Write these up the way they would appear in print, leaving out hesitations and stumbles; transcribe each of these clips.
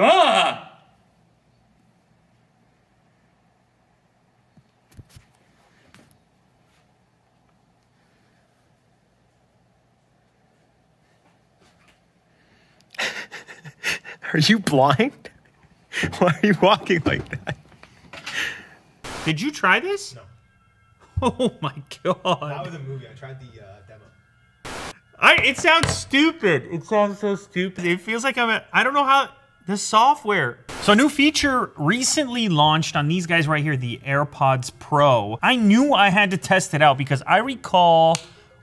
Ah! Are you blind? Why are you walking like that? Did you try this? No. Oh my god. Not with a movie. I tried the demo. It sounds stupid. It sounds so stupid. It feels like I don't know how the software. So a new feature recently launched on these guys right here, the AirPods Pro. I knew I had to test it out because I recall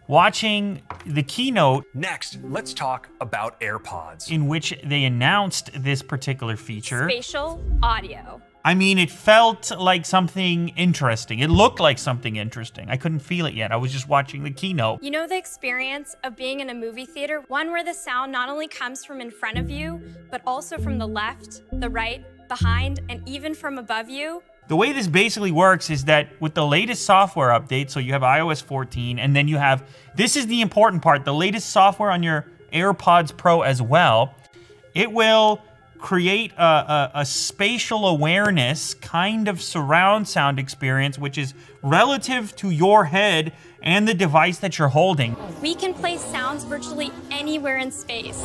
watching the keynote. Next, let's talk about AirPods, in which they announced this particular feature. Spatial audio. I mean, it felt like something interesting. It looked like something interesting. I couldn't feel it yet. I was just watching the keynote. You know the experience of being in a movie theater? One where the sound not only comes from in front of you, but also from the left, the right, behind, and even from above you? The way this basically works is that with the latest software update, so you have iOS 14, and then you have, this is the important part, the latest software on your AirPods Pro as well, it will create a spatial awareness kind of surround sound experience, which is relative to your head and the device that you're holding. We can play sounds virtually anywhere in space.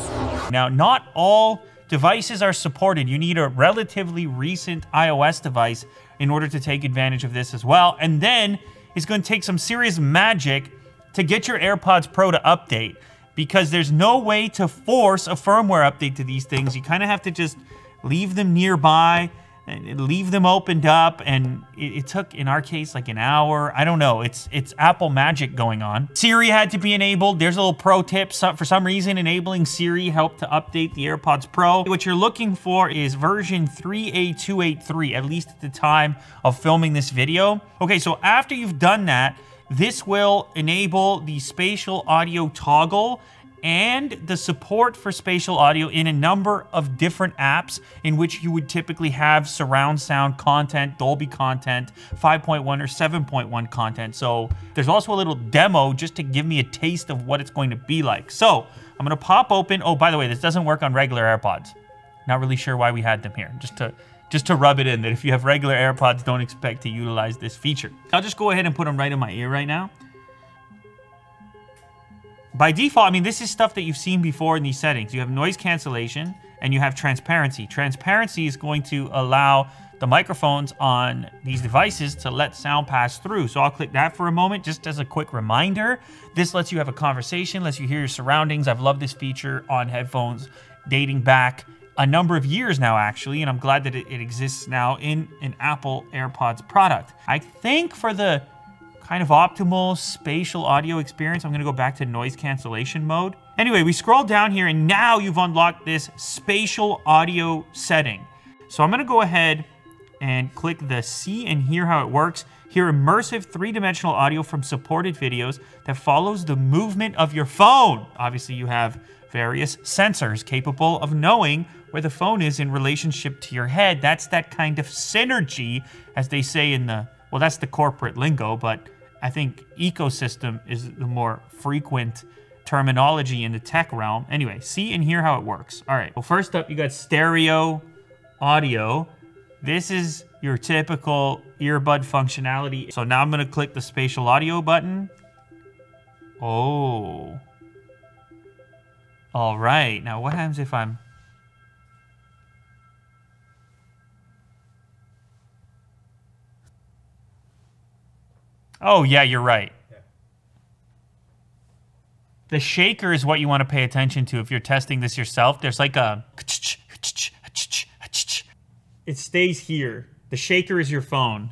Now, not all devices are supported. You need a relatively recent iOS device in order to take advantage of this as well. And then it's going to take some serious magic to get your AirPods Pro to update, because there's no way to force a firmware update to these things. You kind of have to just leave them nearby and leave them opened up, and it took, in our case, like an hour. I don't know. It's Apple magic going on. Siri had to be enabled. There's a little pro tip. For some reason, enabling Siri helped to update the AirPods Pro. What you're looking for is version 3A283, at least at the time of filming this video. Okay, so after you've done that, this will enable the spatial audio toggle and the support for spatial audio in a number of different apps in which you would typically have surround sound content, Dolby content, 5.1 or 7.1 content. So there's also a little demo just to give me a taste of what it's going to be like. So I'm gonna pop open, oh, by the way, this doesn't work on regular AirPods. Not really sure why we had them here, just to rub it in that if you have regular AirPods, don't expect to utilize this feature. I'll just go ahead and put them right in my ear right now. By default, I mean, this is stuff that you've seen before in these settings. You have noise cancellation and you have transparency. Transparency is going to allow the microphones on these devices to let sound pass through. So I'll click that for a moment, just as a quick reminder. This lets you have a conversation, lets you hear your surroundings. I've loved this feature on headphones dating back a number of years now, actually, and I'm glad that it exists now in an Apple AirPods product. I think for the kind of optimal spatial audio experience, I'm gonna go back to noise cancellation mode. Anyway, we scroll down here and now you've unlocked this spatial audio setting. So I'm gonna go ahead and click the see and hear how it works. Hear immersive three-dimensional audio from supported videos that follows the movement of your phone. Obviously you have various sensors capable of knowing where the phone is in relationship to your head. That's that kind of synergy, as they say in the, well, that's the corporate lingo, but I think ecosystem is the more frequent terminology in the tech realm. Anyway, see and hear how it works. All right, well, first up, you got stereo audio. This is your typical earbud functionality. So now I'm gonna click the spatial audio button. Oh. All right, now what happens if I'm... Oh, yeah, you're right. Yeah. The shaker is what you want to pay attention to if you're testing this yourself. There's like a... It stays here. The shaker is your phone.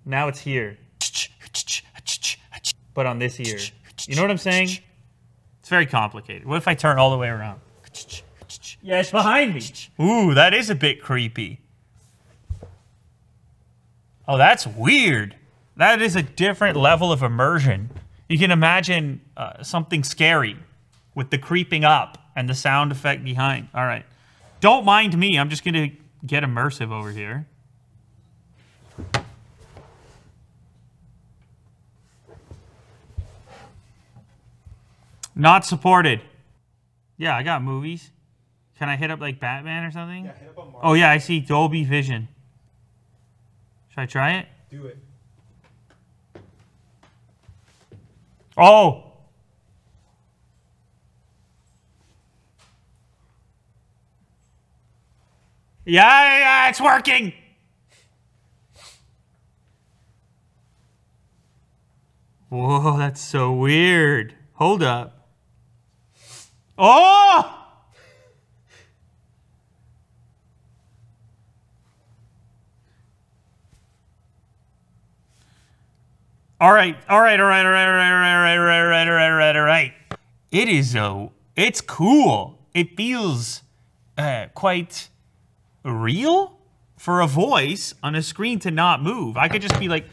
Now it's here. But on this ear. You know what I'm saying? It's very complicated. What if I turn all the way around? Yeah, it's behind me. Ooh, that is a bit creepy. Oh, that's weird. That is a different level of immersion. You can imagine something scary with the creeping up and the sound effect behind. All right. Don't mind me. I'm just going to get immersive over here. Not supported. Yeah, I got movies. Can I hit up like Batman or something? Yeah, hit up on Marvel. Oh yeah, I see Dolby Vision. Should I try it? Do it. Oh! Yeah, it's working! Whoa, that's so weird. Hold up. Oh! All right. It is it's cool. It feels quite real for a voice on a screen to not move. I could just be like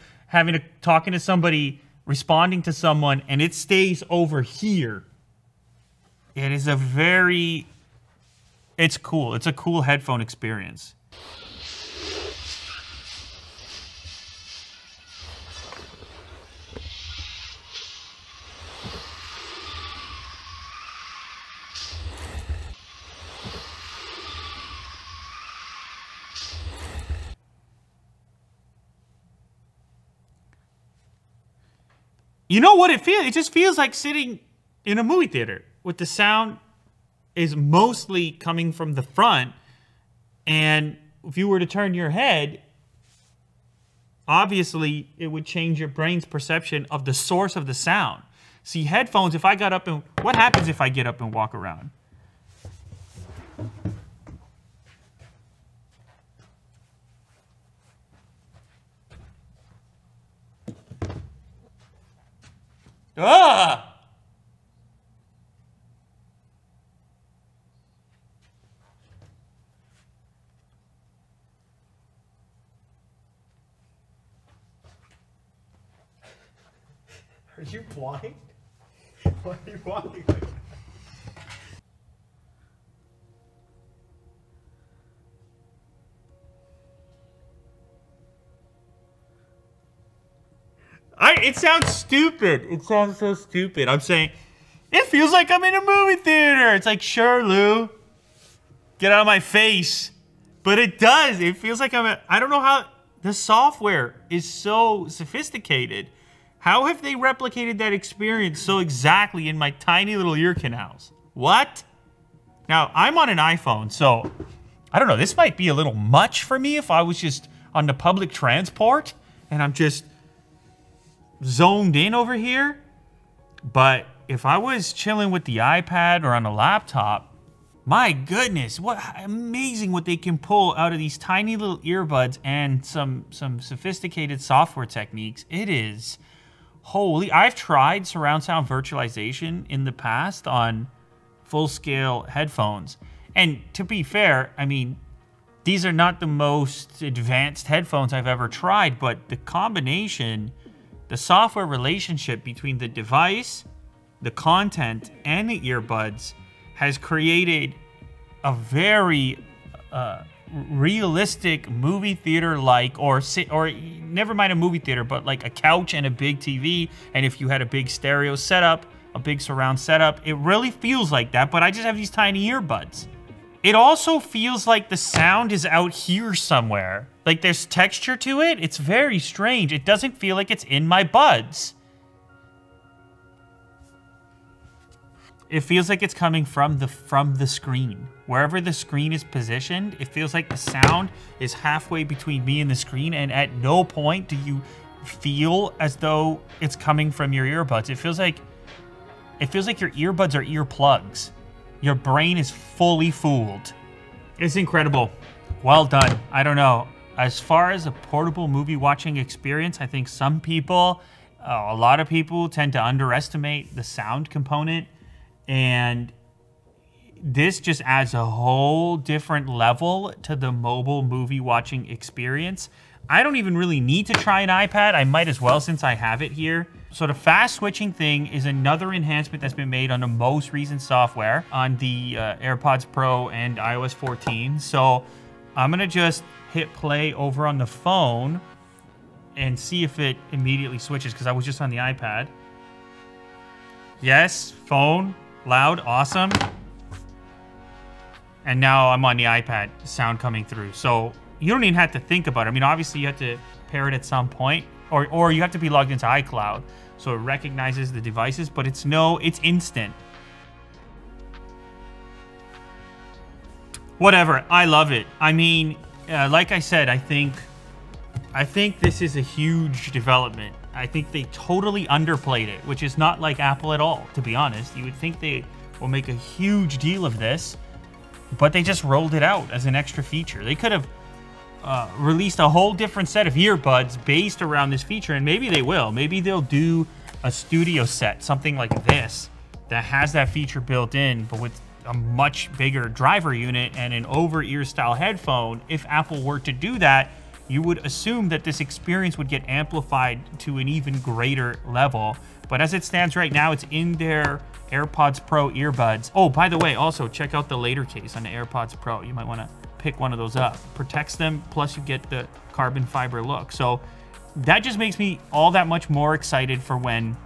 talking to somebody, responding to someone, and it stays over here. It is it's cool. It's a cool headphone experience. You know what it feels? It just feels like sitting in a movie theater with the sound is mostly coming from the front. And if you were to turn your head, obviously it would change your brain's perception of the source of the sound. See, headphones, if I got up and... What happens if I get up and walk around? Ah! Are you blind? Why are you walking like that? It sounds stupid. It sounds so stupid. I'm saying, it feels like I'm in a movie theater. It's like, sure, Lou. Get out of my face. But it does. It feels like I don't know how... The software is so sophisticated. How have they replicated that experience so exactly in my tiny little ear canals? What? Now, I'm on an iPhone, so... I don't know. This might be a little much for me if I was just on the public transport and I'm just zoned in over here. But if I was chilling with the iPad or on a laptop, my goodness, what amazing what they can pull out of these tiny little earbuds and some sophisticated software techniques. It is holy. I've tried surround sound virtualization in the past on full-scale headphones. And to be fair, I mean, these are not the most advanced headphones I've ever tried, but the combination, the software relationship between the device, the content, and the earbuds has created a very realistic movie theater-like, or never mind a movie theater, but like a couch and a big TV, and if you had a big stereo setup, a big surround setup, it really feels like that, but I just have these tiny earbuds. It also feels like the sound is out here somewhere. Like there's texture to it. It's very strange. It doesn't feel like it's in my buds. It feels like it's coming from the screen. Wherever the screen is positioned, it feels like the sound is halfway between me and the screen, and at no point do you feel as though it's coming from your earbuds. It feels like your earbuds are earplugs. Your brain is fully fooled. It's incredible. Well done. I don't know. As far as a portable movie watching experience, I think some people, a lot of people tend to underestimate the sound component. And this just adds a whole different level to the mobile movie watching experience. I don't even really need to try an iPad. I might as well since I have it here. So the fast switching thing is another enhancement that's been made on the most recent software on the AirPods Pro and iOS 14. So I'm gonna just hit play over on the phone and see if it immediately switches, because I was just on the iPad. Yes, phone, loud, awesome. And now I'm on the iPad, sound coming through. So you don't even have to think about it. I mean, obviously you have to pair it at some point, or you have to be logged into iCloud, so it recognizes the devices, but it's instant. Whatever, I love it. I mean, like I said, I think this is a huge development. I think they totally underplayed it, which is not like Apple at all, to be honest. You would think they will make a huge deal of this, but they just rolled it out as an extra feature. They could have released a whole different set of earbuds based around this feature, and maybe they will. Maybe they'll do a studio set, something like this, that has that feature built in, but with a much bigger driver unit and an over-ear style headphone. If Apple were to do that, you would assume that this experience would get amplified to an even greater level. But as it stands right now, it's in their AirPods Pro earbuds. Oh, by the way, also check out the later case on the AirPods Pro. You might want to pick one of those up. Protects them, plus you get the carbon fiber look. So that just makes me all that much more excited for when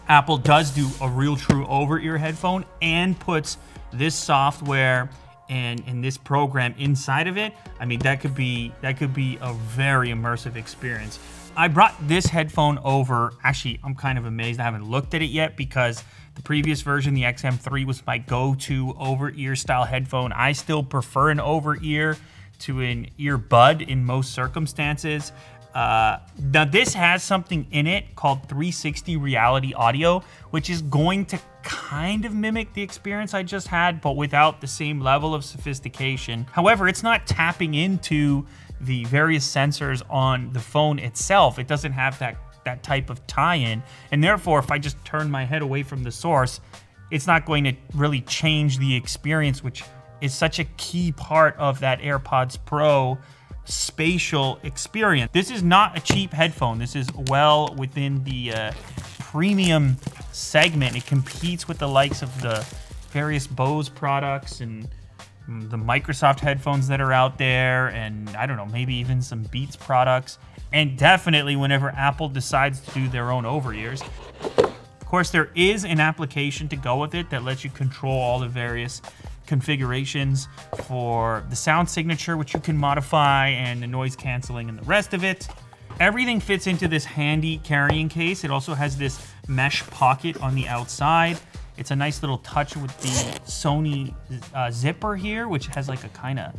Apple does do a real true over-ear headphone and puts this software and this program inside of it. I mean, that could be a very immersive experience. I brought this headphone over. Actually, I'm kind of amazed I haven't looked at it yet, because the previous version, the XM3, was my go-to over-ear style headphone. I still prefer an over-ear to an earbud in most circumstances. Now this has something in it called 360 reality audio, which is going to kind of mimic the experience I just had, but without the same level of sophistication. However, it's not tapping into the various sensors on the phone itself. It doesn't have that type of tie-in, and therefore if I just turn my head away from the source, it's not going to really change the experience, which is such a key part of that AirPods Pro spatial experience. This is not a cheap headphone. This is well within the premium segment. It competes with the likes of the various Bose products and the Microsoft headphones that are out there, and I don't know, maybe even some Beats products, and definitely whenever Apple decides to do their own over-ears. Of course, there is an application to go with it that lets you control all the various configurations for the sound signature, which you can modify, and the noise canceling and the rest of it. Everything fits into this handy carrying case. It also has this mesh pocket on the outside. It's a nice little touch with the Sony zipper here, which has like a kind of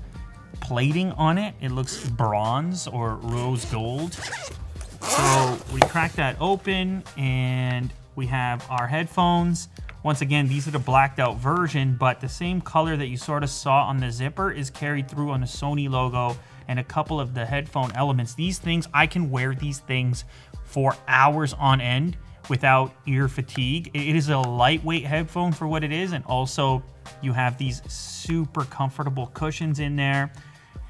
plating on it. It looks bronze or rose gold. So we crack that open and we have our headphones. Once again, these are the blacked out version, but the same color that you sort of saw on the zipper is carried through on the Sony logo and a couple of the headphone elements. These things, I can wear these things for hours on end without ear fatigue. It is a lightweight headphone for what it is, and also you have these super comfortable cushions in there.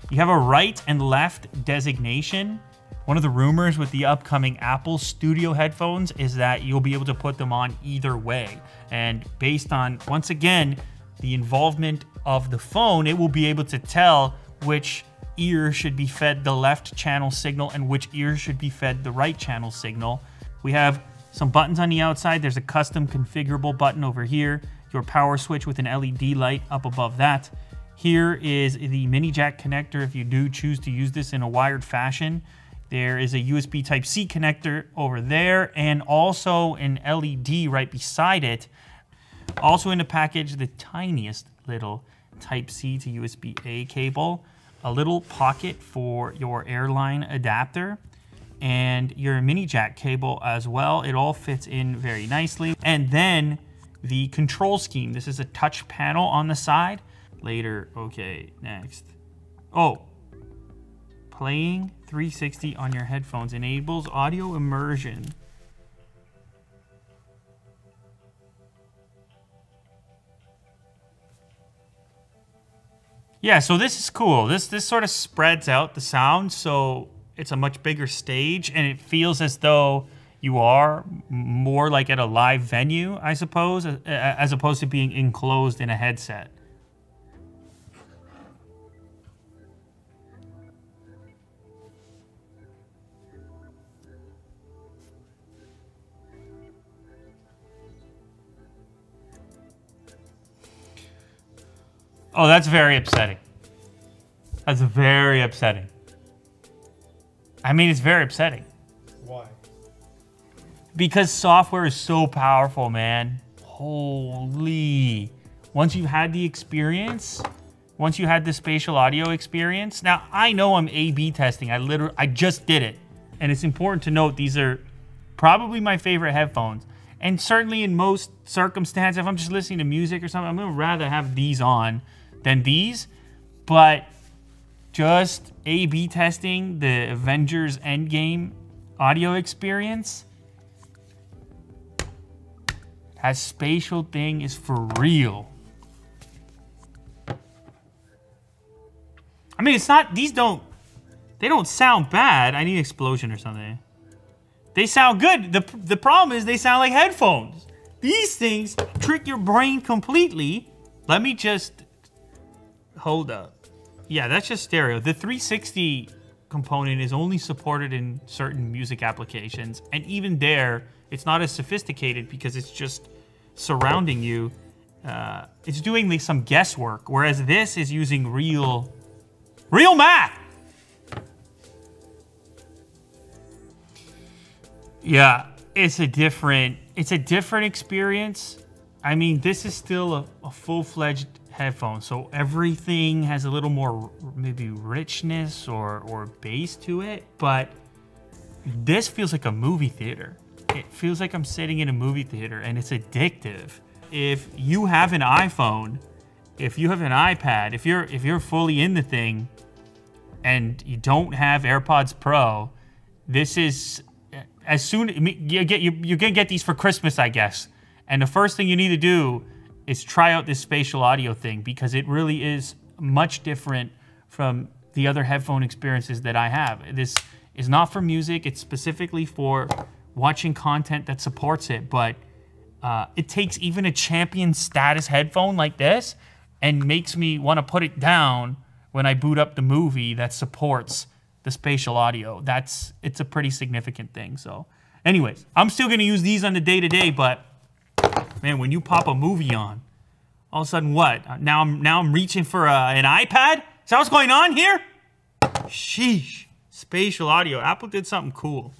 You have a right and left designation. One of the rumors with the upcoming Apple Studio headphones is that you'll be able to put them on either way. And based on, once again, the involvement of the phone, it will be able to tell which ear should be fed the left channel signal and which ear should be fed the right channel signal. We have some buttons on the outside. There's a custom configurable button over here. Your power switch with an LED light up above that. Here is the mini jack connector if you do choose to use this in a wired fashion. There is a USB Type-C connector over there, and also an LED right beside it. Also in the package, the tiniest little Type-C to USB-A cable, a little pocket for your airline adapter, and your mini jack cable as well. It all fits in very nicely. And then the control scheme. This is a touch panel on the side. Later, okay, next. Oh, playing 360 on your headphones enables audio immersion. Yeah, so this is cool. This sort of spreads out the sound, so it's a much bigger stage, and it feels as though you are more like at a live venue, I suppose, as opposed to being enclosed in a headset. Oh, that's very upsetting. That's very upsetting. I mean, it's very upsetting. Why? Because software is so powerful, man. Holy. Once you've had the experience, once you had the spatial audio experience. Now, I know I'm A/B testing. I just did it. And it's important to note these are probably my favorite headphones. And certainly in most circumstances, if I'm just listening to music or something, I'm gonna rather have these on than these. But just A/B testing the Avengers Endgame audio experience, that spatial thing is for real. I mean, it's not, they don't sound bad. I need an explosion or something. They sound good. The problem is they sound like headphones. These things trick your brain completely. Let me just, hold up. Yeah, that's just stereo. The 360 component is only supported in certain music applications. And even there, it's not as sophisticated because it's just surrounding you. It's doing some guesswork, whereas this is using real math. Yeah, it's a different experience. I mean, this is still a full-fledged headphone, so everything has a little more maybe richness or bass to it, but this feels like a movie theater. It feels like I'm sitting in a movie theater, and it's addictive. If you have an iPhone, if you have an iPad, if you're fully in the thing and you don't have AirPods Pro, this is as soon you're gonna get these for Christmas, I guess. And the first thing you need to do is try out this spatial audio thing, because it really is much different from the other headphone experiences that I have. This is not for music. It's specifically for watching content that supports it. But it takes even a champion status headphone like this and makes me want to put it down when I boot up the movie that supports the spatial audio. It's a pretty significant thing. So anyways, I'm still going to use these on the day-to-day, but man, when you pop a movie on, all of a sudden what? Now I'm reaching for an iPad? Is that what's going on here? Sheesh. Spatial audio. Apple did something cool.